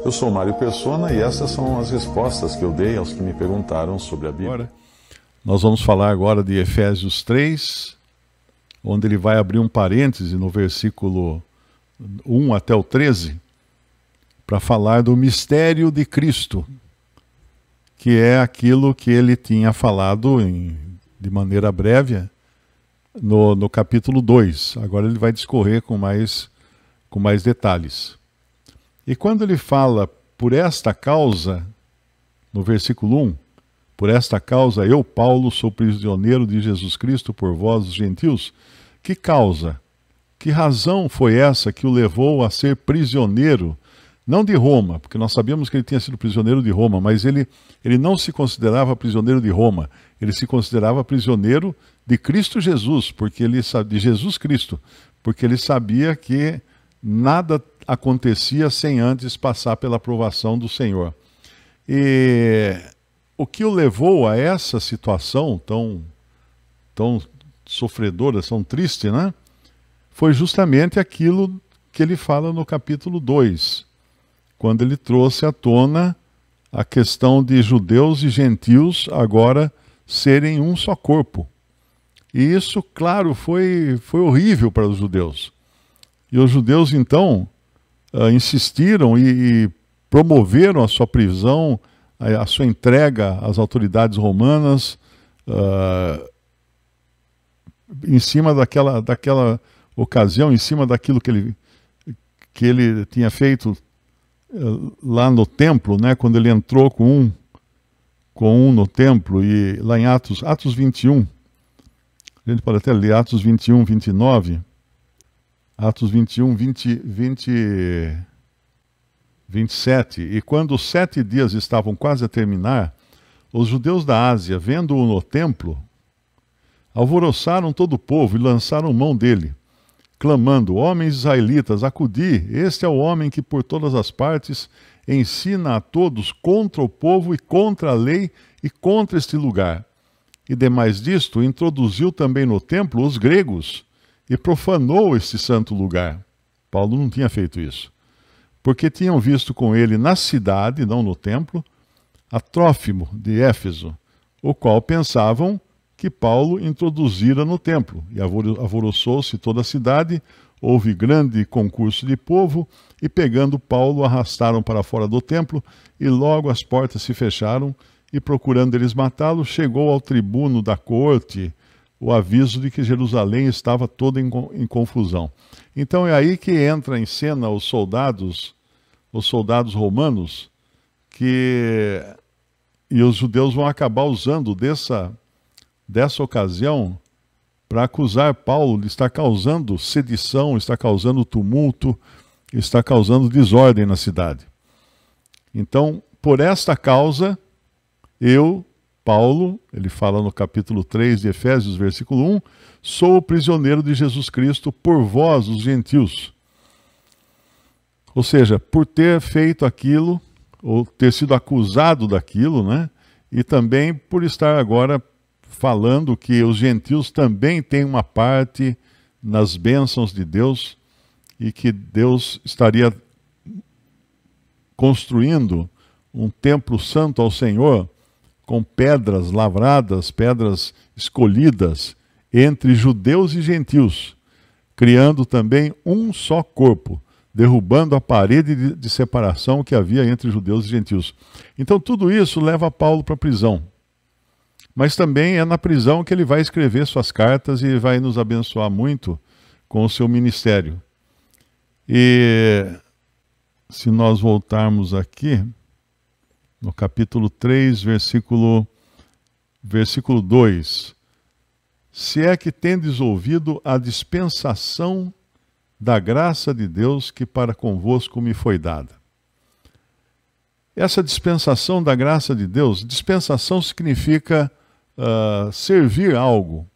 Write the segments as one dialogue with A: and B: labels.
A: Eu sou Mário Persona e essas são as respostas que eu dei aos que me perguntaram sobre a Bíblia.
B: Nós vamos falar agora de Efésios 3, onde ele vai abrir um parêntese no versículo 1 até o 13, para falar do mistério de Cristo, que é aquilo que ele tinha falado de maneira breve no capítulo 2. Agora ele vai discorrer com mais detalhes. E quando ele fala por esta causa, no versículo 1, por esta causa eu, Paulo, sou prisioneiro de Jesus Cristo por vós, os gentios. Que causa? Que razão foi essa que o levou a ser prisioneiro? Não de Roma, porque nós sabíamos que ele tinha sido prisioneiro de Roma, mas ele não se considerava prisioneiro de Roma. Ele se considerava prisioneiro de Cristo Jesus, de Jesus Cristo, porque ele sabia que nada acontecia sem antes passar pela aprovação do Senhor. E o que o levou a essa situação tão sofredora, tão triste, né? Foi justamente aquilo que ele fala no capítulo 2, quando ele trouxe à tona a questão de judeus e gentios agora serem um só corpo. E isso, claro, foi horrível para os judeus. E os judeus, então, insistiram e promoveram a sua prisão, a sua entrega às autoridades romanas, em cima daquela ocasião, em cima daquilo que ele tinha feito lá no templo, né, quando ele entrou com um no templo, e lá em Atos 21, a gente pode até ler Atos 21, 29, Atos 21, 27. E quando os 7 dias estavam quase a terminar, os judeus da Ásia, vendo-o no templo, alvoroçaram todo o povo e lançaram mão dele, clamando: homens israelitas, acudi, este é o homem que por todas as partes ensina a todos contra o povo e contra a lei e contra este lugar. E demais disto, introduziu também no templo os gregos, e profanou este santo lugar. Paulo não tinha feito isso, porque tinham visto com ele na cidade, não no templo, a Trófimo de Éfeso, o qual pensavam que Paulo introduzira no templo. E alvoroçou-se toda a cidade, houve grande concurso de povo, e pegando Paulo, arrastaram para fora do templo, e logo as portas se fecharam, e procurando eles matá-lo, chegou ao tribuno da corte o aviso de que Jerusalém estava toda em confusão. Então é aí que entra em cena os soldados romanos, e os judeus vão acabar usando dessa ocasião para acusar Paulo de estar causando sedição, estar causando tumulto, estar causando desordem na cidade. Então, por esta causa, eu, Paulo, ele fala no capítulo 3 de Efésios, versículo 1, sou o prisioneiro de Jesus Cristo por vós, os gentios. Ou seja, por ter feito aquilo, ou ter sido acusado daquilo, né? E também por estar agora falando que os gentios também têm uma parte nas bênçãos de Deus e que Deus estaria construindo um templo santo ao Senhor, com pedras lavradas, pedras escolhidas entre judeus e gentios, criando também um só corpo, derrubando a parede de separação que havia entre judeus e gentios. Então tudo isso leva Paulo para a prisão. Mas também é na prisão que ele vai escrever suas cartas e vai nos abençoar muito com o seu ministério. E se nós voltarmos aqui no capítulo 3, versículo 2. Se é que tendes ouvido a dispensação da graça de Deus que para convosco me foi dada. Essa dispensação da graça de Deus, dispensação significa servir algo.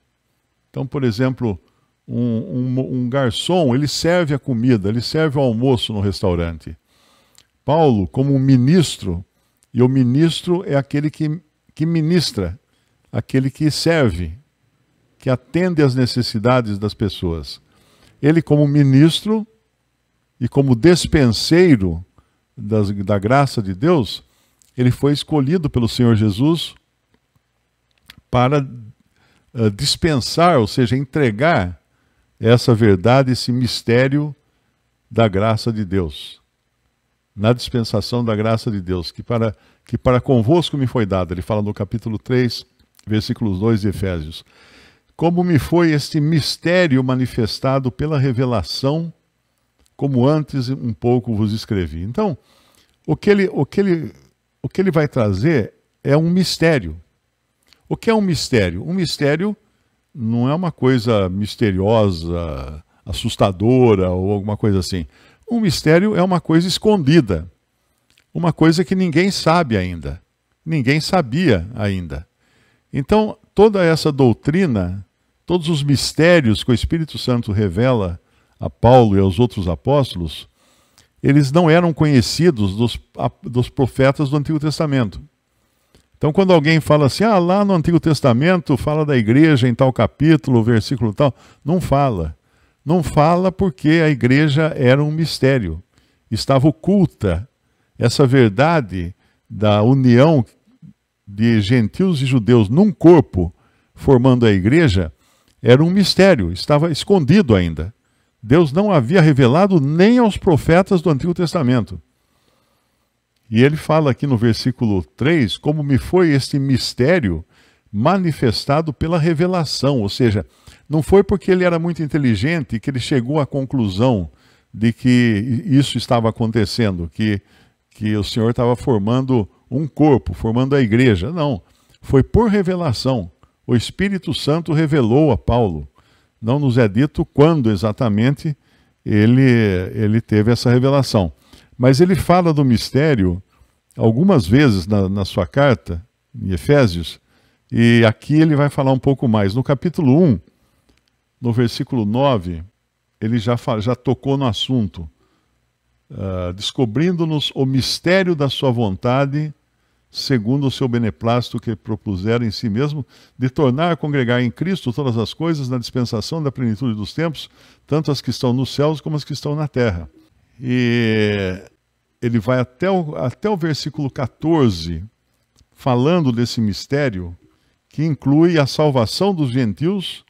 B: Então, por exemplo, um garçom, ele serve a comida, ele serve o almoço no restaurante. Paulo, como um ministro, e o ministro é aquele que ministra, aquele que serve, que atende às necessidades das pessoas. Ele, como ministro, e como despenseiro da graça de Deus, ele foi escolhido pelo Senhor Jesus para dispensar, ou seja, entregar essa verdade, esse mistério da graça de Deus. Na dispensação da graça de Deus, que para convosco me foi dada. Ele fala no capítulo 3, versículos 2 de Efésios. Como me foi este mistério manifestado pela revelação, como antes um pouco vos escrevi. Então, o que ele vai trazer é um mistério. O que é um mistério? Um mistério não é uma coisa misteriosa, assustadora ou alguma coisa assim. Um mistério é uma coisa escondida, uma coisa que ninguém sabe ainda, ninguém sabia ainda. Então, toda essa doutrina, todos os mistérios que o Espírito Santo revela a Paulo e aos outros apóstolos, eles não eram conhecidos dos profetas do Antigo Testamento. Então, quando alguém fala assim, lá no Antigo Testamento fala da igreja em tal capítulo, versículo tal, não fala. Não fala porque a igreja era um mistério. Estava oculta. Essa verdade da união de gentios e judeus num corpo, formando a igreja, era um mistério, estava escondido ainda. Deus não havia revelado nem aos profetas do Antigo Testamento. E ele fala aqui no versículo 3, como me foi este mistério manifestado pela revelação, ou seja, não foi porque ele era muito inteligente que ele chegou à conclusão de que isso estava acontecendo, que o Senhor estava formando um corpo, formando a igreja. Não, foi por revelação. O Espírito Santo revelou a Paulo. Não nos é dito quando exatamente ele teve essa revelação. Mas ele fala do mistério algumas vezes na sua carta, em Efésios, e aqui ele vai falar um pouco mais. No capítulo 1, no versículo 9, ele já tocou no assunto, descobrindo-nos o mistério da sua vontade, segundo o seu beneplácito que propusera em si mesmo, de tornar a congregar em Cristo todas as coisas na dispensação da plenitude dos tempos, tanto as que estão nos céus como as que estão na terra. E ele vai até o versículo 14, falando desse mistério, que inclui a salvação dos gentios,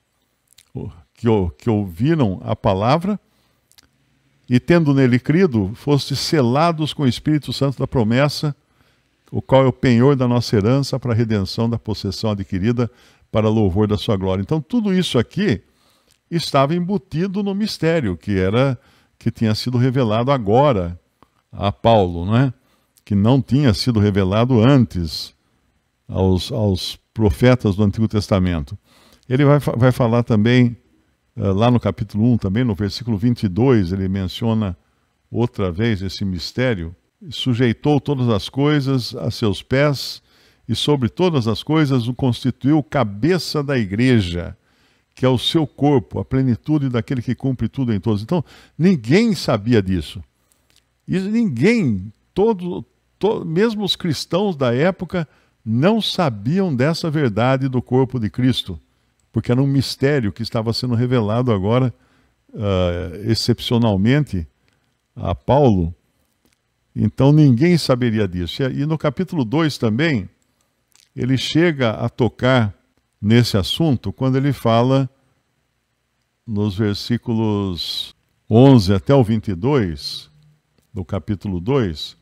B: que ouviram a palavra, e tendo nele crido, fostes selados com o Espírito Santo da promessa, o qual é o penhor da nossa herança para a redenção da possessão adquirida para louvor da sua glória. Então tudo isso aqui estava embutido no mistério que tinha sido revelado agora a Paulo, não é? Que não tinha sido revelado antes aos profetas do Antigo Testamento. Ele vai falar também, lá no capítulo 1, também no versículo 22, ele menciona outra vez esse mistério. Sujeitou todas as coisas a seus pés e sobre todas as coisas o constituiu cabeça da igreja, que é o seu corpo, a plenitude daquele que cumpre tudo em todos. Então, ninguém sabia disso. E ninguém, mesmo os cristãos da época, não sabiam dessa verdade do corpo de Cristo, porque era um mistério que estava sendo revelado agora, excepcionalmente, a Paulo. Então ninguém saberia disso. E no capítulo 2 também, ele chega a tocar nesse assunto quando ele fala, nos versículos 11 até o 22, do capítulo 2,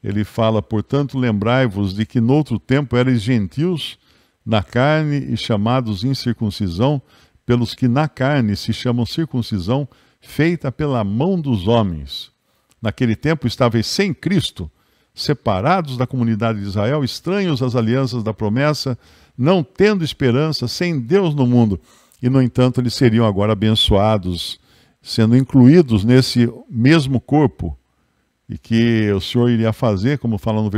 B: ele fala, portanto, lembrai-vos de que noutro tempo erais gentios na carne e chamados incircuncisão, pelos que na carne se chamam circuncisão, feita pela mão dos homens. Naquele tempo estáveis sem Cristo, separados da comunidade de Israel, estranhos às alianças da promessa, não tendo esperança, sem Deus no mundo. E, no entanto, eles seriam agora abençoados, sendo incluídos nesse mesmo corpo, e que o Senhor iria fazer, como fala no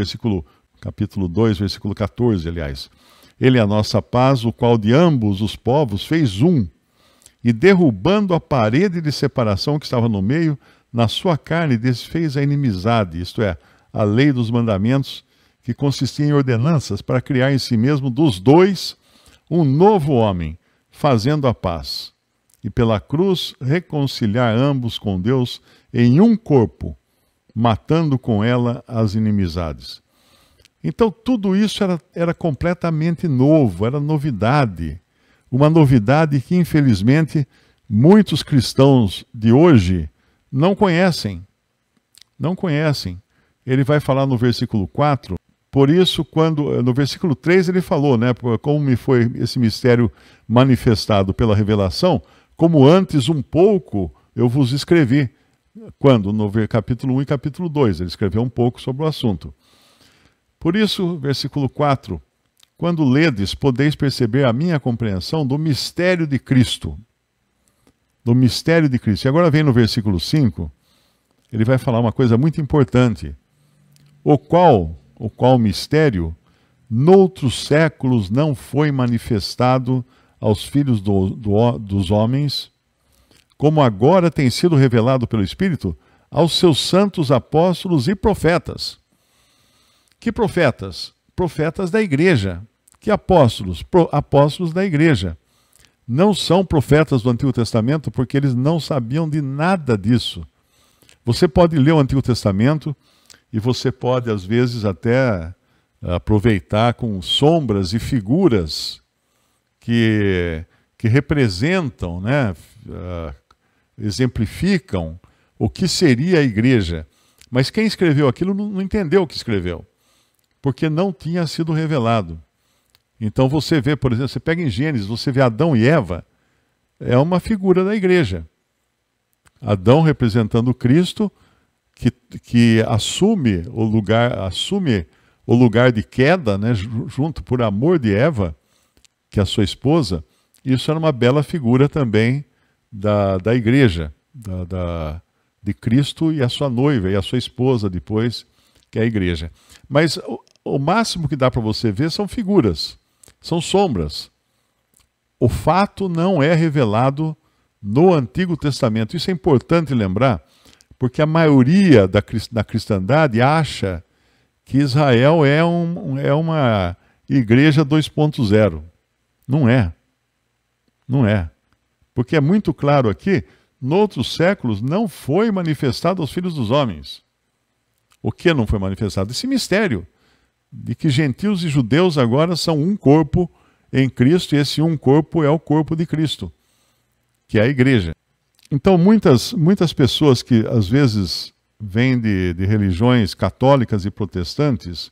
B: capítulo 2, versículo 14, aliás. Ele é a nossa paz, o qual de ambos os povos fez um, e derrubando a parede de separação que estava no meio, na sua carne desfez a inimizade, isto é, a lei dos mandamentos, que consistia em ordenanças para criar em si mesmo dos dois um novo homem, fazendo a paz, e pela cruz reconciliar ambos com Deus em um corpo, matando com ela as inimizades. Então tudo isso era completamente novo, era novidade. Uma novidade que, infelizmente, muitos cristãos de hoje não conhecem. Não conhecem. Ele vai falar no versículo 4, por isso, no versículo 3 ele falou, né, como me foi esse mistério manifestado pela revelação, como antes um pouco eu vos escrevi. Quando? No capítulo 1 e capítulo 2, ele escreveu um pouco sobre o assunto. Por isso, versículo 4, quando ledes, podeis perceber a minha compreensão do mistério de Cristo. Do mistério de Cristo. E agora vem no versículo 5, ele vai falar uma coisa muito importante. O qual mistério, noutros séculos não foi manifestado aos filhos dos homens, como agora tem sido revelado pelo Espírito aos seus santos apóstolos e profetas. Que profetas? Profetas da igreja. Que apóstolos? Apóstolos da igreja. Não são profetas do Antigo Testamento porque eles não sabiam de nada disso. Você pode ler o Antigo Testamento e você pode, às vezes, até aproveitar com sombras e figuras que representam, né, exemplificam o que seria a igreja. Mas quem escreveu aquilo não entendeu o que escreveu, porque não tinha sido revelado. Então você vê, por exemplo, você pega em Gênesis, você vê Adão e Eva, é uma figura da igreja. Adão representando Cristo, que assume o lugar de queda, né, junto por amor de Eva, que é a sua esposa. Isso era uma bela figura também da igreja, de Cristo e a sua noiva, e a sua esposa depois, que é a igreja. Mas o máximo que dá para você ver são figuras, são sombras. O fato não é revelado no Antigo Testamento. Isso é importante lembrar, porque a maioria da cristandade acha que Israel é uma igreja 2.0. Não é. Não é. Porque é muito claro aqui, noutros séculos não foi manifestado aos filhos dos homens. O que não foi manifestado? Esse mistério de que gentios e judeus agora são um corpo em Cristo, e esse um corpo é o corpo de Cristo, que é a igreja. Então muitas pessoas que às vezes vêm de religiões católicas e protestantes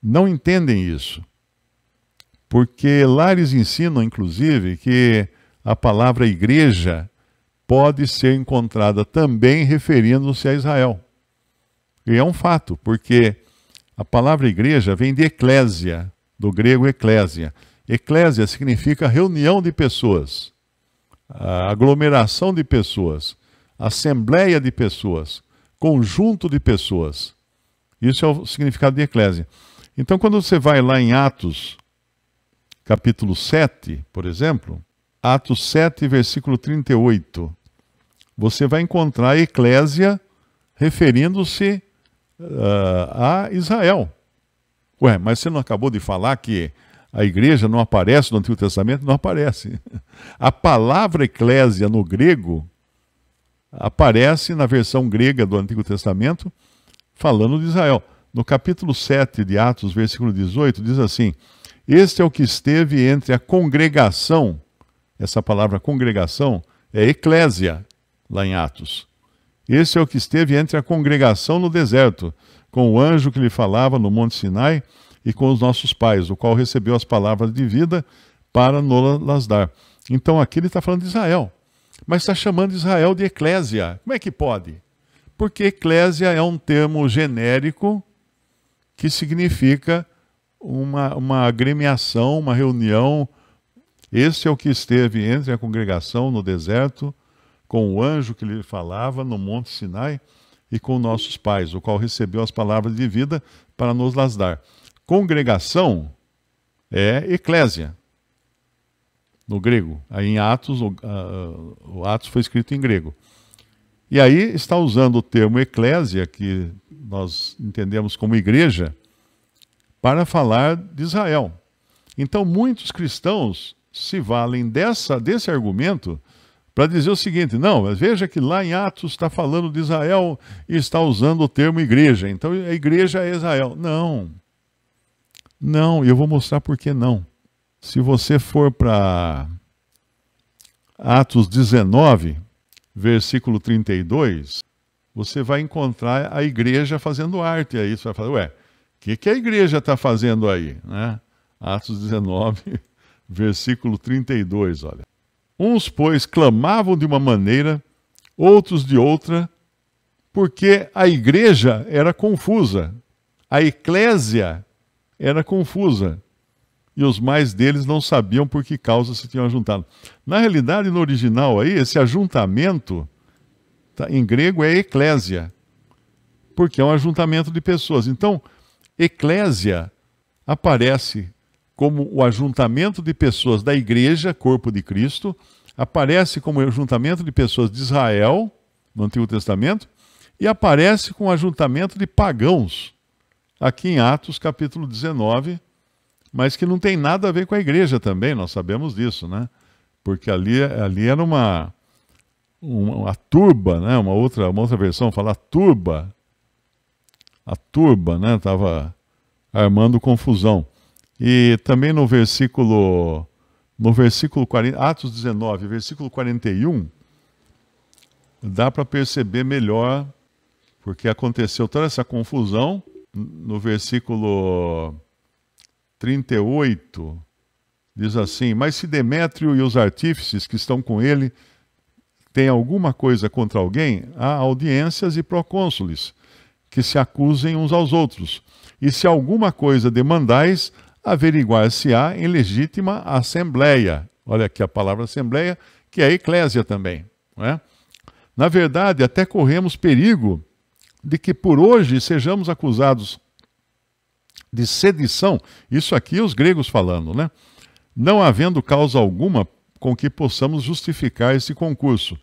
B: não entendem isso. Porque lá eles ensinam, inclusive, que a palavra igreja pode ser encontrada também referindo-se a Israel. E é um fato, porque a palavra igreja vem de eclésia, do grego eclésia. Eclésia significa reunião de pessoas, aglomeração de pessoas, assembleia de pessoas, conjunto de pessoas. Isso é o significado de eclésia. Então, quando você vai lá em Atos, capítulo 7, por exemplo, Atos 7, versículo 38, você vai encontrar a eclésia referindo-se a Israel. Ué, mas você não acabou de falar que a igreja não aparece no Antigo Testamento? Não aparece. A palavra eclésia no grego aparece na versão grega do Antigo Testamento falando de Israel. No capítulo 7 de Atos, versículo 18, diz assim: este é o que esteve entre a congregação. Essa palavra congregação é eclésia, lá em Atos. Esse é o que esteve entre a congregação no deserto, com o anjo que lhe falava no Monte Sinai e com os nossos pais, o qual recebeu as palavras de vida para nos dar. Então aqui ele está falando de Israel, mas está chamando Israel de eclésia. Como é que pode? Porque eclésia é um termo genérico que significa uma agremiação, uma reunião. Esse é o que esteve entre a congregação no deserto, com o anjo que lhe falava no Monte Sinai e com nossos pais, o qual recebeu as palavras de vida para nos las dar. Congregação é eclésia, no grego. Aí em Atos, o Atos foi escrito em grego. E aí está usando o termo eclésia, que nós entendemos como igreja, para falar de Israel. Então muitos cristãos se valem desse argumento para dizer o seguinte: não, mas veja que lá em Atos está falando de Israel e está usando o termo igreja, então a igreja é Israel. Não, e eu vou mostrar por que não. Se você for para Atos 19, versículo 32, você vai encontrar a igreja fazendo arte aí. Você vai falar, ué, o que a igreja está fazendo aí? Né? Atos 19, versículo 32, olha. Uns, pois, clamavam de uma maneira, outros de outra, porque a igreja era confusa, a eclésia era confusa, e os mais deles não sabiam por que causa se tinham ajuntado. Na realidade, no original aí, esse ajuntamento, em grego é eclésia, porque é um ajuntamento de pessoas. Então, eclésia aparece como o ajuntamento de pessoas da igreja, corpo de Cristo, aparece como o ajuntamento de pessoas de Israel, no Antigo Testamento, e aparece com o ajuntamento de pagãos, aqui em Atos capítulo 19, mas que não tem nada a ver com a igreja também, nós sabemos disso, né? Porque ali era uma turba, né? Uma outra versão fala turba. A turba, né? Estava armando confusão. E também no versículo 40, Atos 19, versículo 41, dá para perceber melhor, porque aconteceu toda essa confusão. No versículo 38, diz assim: mas se Demétrio e os artífices que estão com ele têm alguma coisa contra alguém, há audiências e procônsules que se acusem uns aos outros. E se alguma coisa demandais, averiguar-se-á em legítima assembleia. Olha aqui a palavra assembleia, que é a eclésia também. Não é? Na verdade, até corremos perigo de que por hoje sejamos acusados de sedição, isso aqui os gregos falando, né? Não havendo causa alguma com que possamos justificar esse concurso.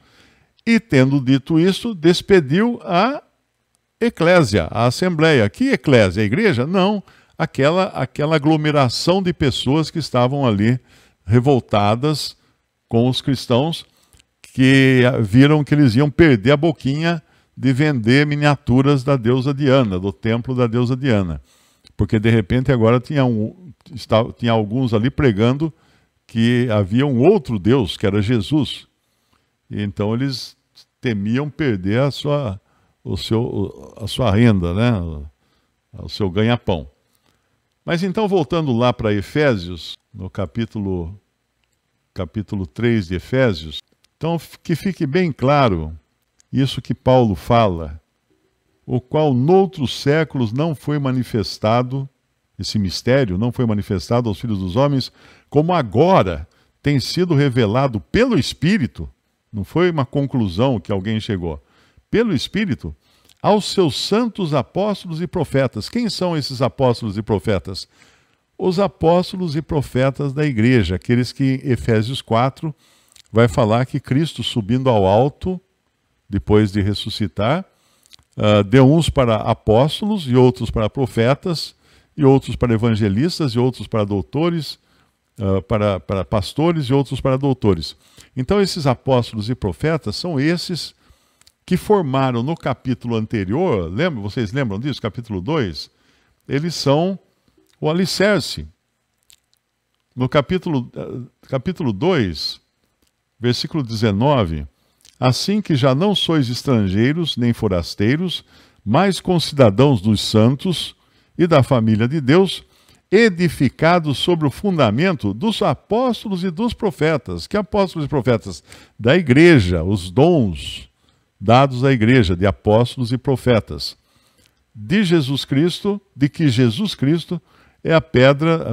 B: E tendo dito isso, despediu a eclésia, a assembleia. Que eclésia? A igreja? Não, aquela aglomeração de pessoas que estavam ali revoltadas com os cristãos, que viram que eles iam perder a boquinha de vender miniaturas da deusa Diana, do templo da deusa Diana. Porque de repente agora tinha alguns ali pregando que havia um outro Deus, que era Jesus. E então eles temiam perder a sua renda, né? O seu ganha-pão. Mas então, voltando lá para Efésios, no capítulo 3 de Efésios, então que fique bem claro isso que Paulo fala, o qual noutros séculos não foi manifestado, esse mistério não foi manifestado aos filhos dos homens, como agora tem sido revelado pelo Espírito, não foi uma conclusão que alguém chegou, pelo Espírito, aos seus santos apóstolos e profetas. Quem são esses apóstolos e profetas? Os apóstolos e profetas da igreja, aqueles que Efésios 4 vai falar que Cristo subindo ao alto, depois de ressuscitar, deu uns para apóstolos, e outros para profetas, e outros para evangelistas, e outros para doutores, para pastores, e outros para doutores. Então esses apóstolos e profetas são esses que formaram no capítulo anterior, vocês lembram disso? Capítulo 2, eles são o alicerce. No capítulo 2, versículo 19, assim que já não sois estrangeiros nem forasteiros, mas concidadãos dos santos e da família de Deus, edificados sobre o fundamento dos apóstolos e dos profetas. Que apóstolos e profetas? Da igreja, os dons dados à igreja, de apóstolos e profetas. De Jesus Cristo, de que Jesus Cristo é a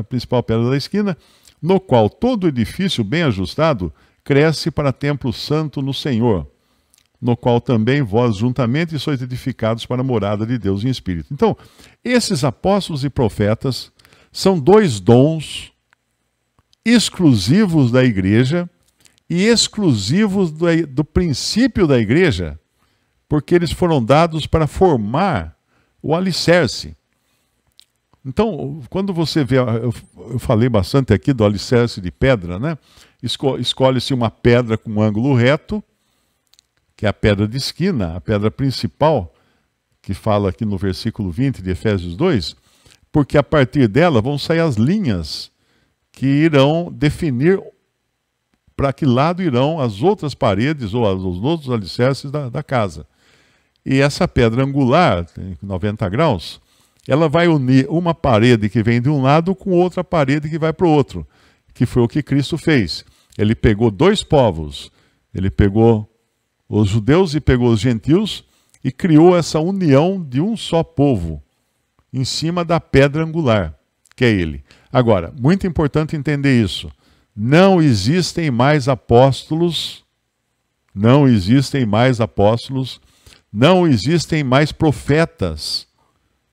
B: principal pedra da esquina, no qual todo edifício bem ajustado cresce para templo santo no Senhor, no qual também vós juntamente sois edificados para a morada de Deus em espírito. Então, esses apóstolos e profetas são dois dons exclusivos da igreja e exclusivos do princípio da igreja, porque eles foram dados para formar o alicerce. Então, quando você vê, eu falei bastante aqui do alicerce de pedra, né? escolhe-se uma pedra com um ângulo reto, que é a pedra de esquina, a pedra principal, que fala aqui no versículo 20 de Efésios 2, porque a partir dela vão sair as linhas que irão definir para que lado irão as outras paredes ou os outros alicerces da casa. E essa pedra angular, 90 graus, ela vai unir uma parede que vem de um lado com outra parede que vai para o outro, que foi o que Cristo fez. Ele pegou dois povos, ele pegou os judeus e pegou os gentios e criou essa união de um só povo em cima da pedra angular, que é ele. Agora, muito importante entender isso. Não existem mais apóstolos, não existem mais profetas,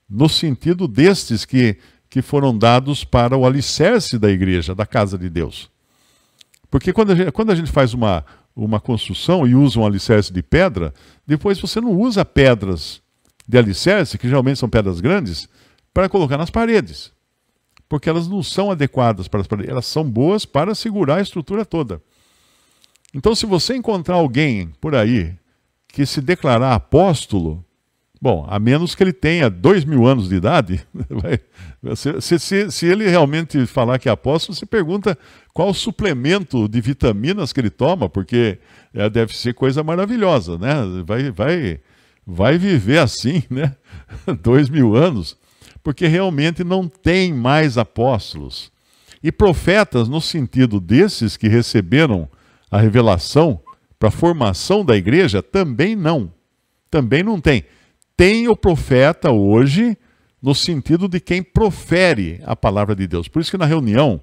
B: no sentido destes que foram dados para o alicerce da igreja, da casa de Deus. Porque quando a gente faz uma construção e usa um alicerce de pedra, depois você não usa pedras de alicerce, que geralmente são pedras grandes, para colocar nas paredes. Porque elas não são adequadas para as paredes, elas são boas para segurar a estrutura toda. Então, se você encontrar alguém por aí que se declarar apóstolo, bom, a menos que ele tenha 2000 anos de idade, se ele realmente falar que é apóstolo, você pergunta qual o suplemento de vitaminas que ele toma, porque deve ser coisa maravilhosa, né? Vai viver assim, né? 2000 anos, porque realmente não tem mais apóstolos. E profetas, no sentido desses que receberam a revelação para a formação da igreja, também não tem. Tem o profeta hoje no sentido de quem profere a palavra de Deus. Por isso que na reunião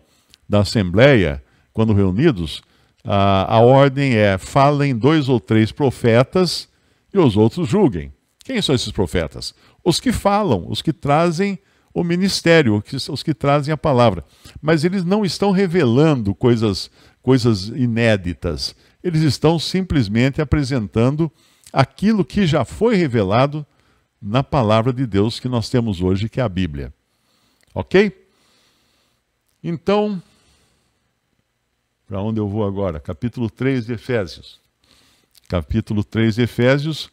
B: da Assembleia, quando reunidos, a ordem é: falem 2 ou 3 profetas e os outros julguem. Quem são esses profetas? Os que falam, os que trazem o ministério, os que trazem a palavra. Mas eles não estão revelando coisas inéditas. Eles estão simplesmente apresentando aquilo que já foi revelado na palavra de Deus que nós temos hoje, que é a Bíblia. Ok? Então, para onde eu vou agora? Capítulo 3 de Efésios. Capítulo 3 de Efésios,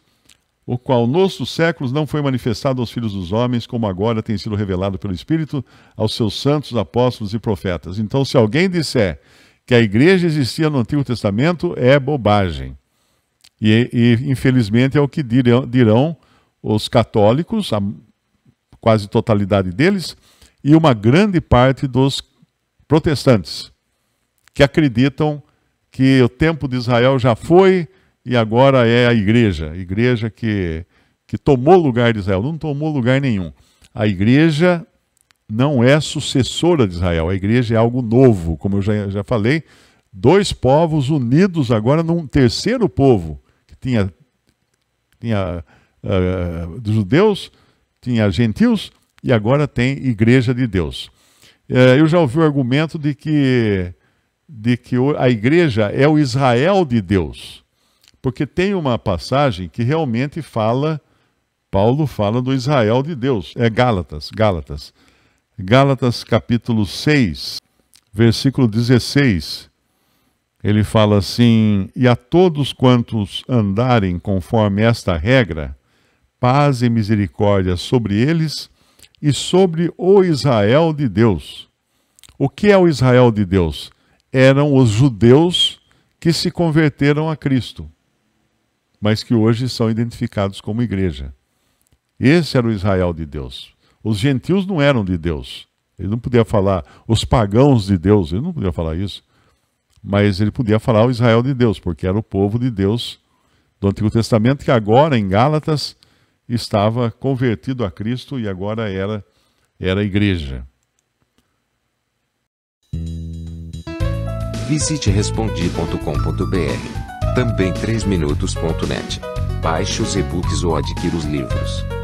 B: o qual nos séculos não foi manifestado aos filhos dos homens, como agora tem sido revelado pelo Espírito aos seus santos apóstolos e profetas. Então, se alguém disser que a igreja existia no Antigo Testamento, é bobagem. E infelizmente é o que dirão os católicos, a quase totalidade deles, e uma grande parte dos protestantes, que acreditam que o tempo de Israel já foi e agora é a igreja que tomou lugar de Israel. Não tomou lugar nenhum. A igreja não é sucessora de Israel, a igreja é algo novo, como eu já falei, 2 povos unidos agora num terceiro povo, que tinha dos judeus, tinha gentios, e agora tem igreja de Deus. Eu já ouvi o argumento de que a igreja é o Israel de Deus, porque tem uma passagem que realmente Paulo fala do Israel de Deus, é Gálatas capítulo 6, versículo 16, ele fala assim: e a todos quantos andarem conforme esta regra, paz e misericórdia sobre eles e sobre o Israel de Deus. O que é o Israel de Deus? Eram os judeus que se converteram a Cristo, mas que hoje são identificados como igreja. Esse era o Israel de Deus. Os gentios não eram de Deus. Ele não podia falar os pagãos de Deus, ele não podia falar isso. Mas ele podia falar o Israel de Deus, porque era o povo de Deus do Antigo Testamento, que agora em Gálatas estava convertido a Cristo e agora era a igreja.
C: Visite respondi.com.br. Também 3minutos.net. Baixe os e-books ou adquira os livros.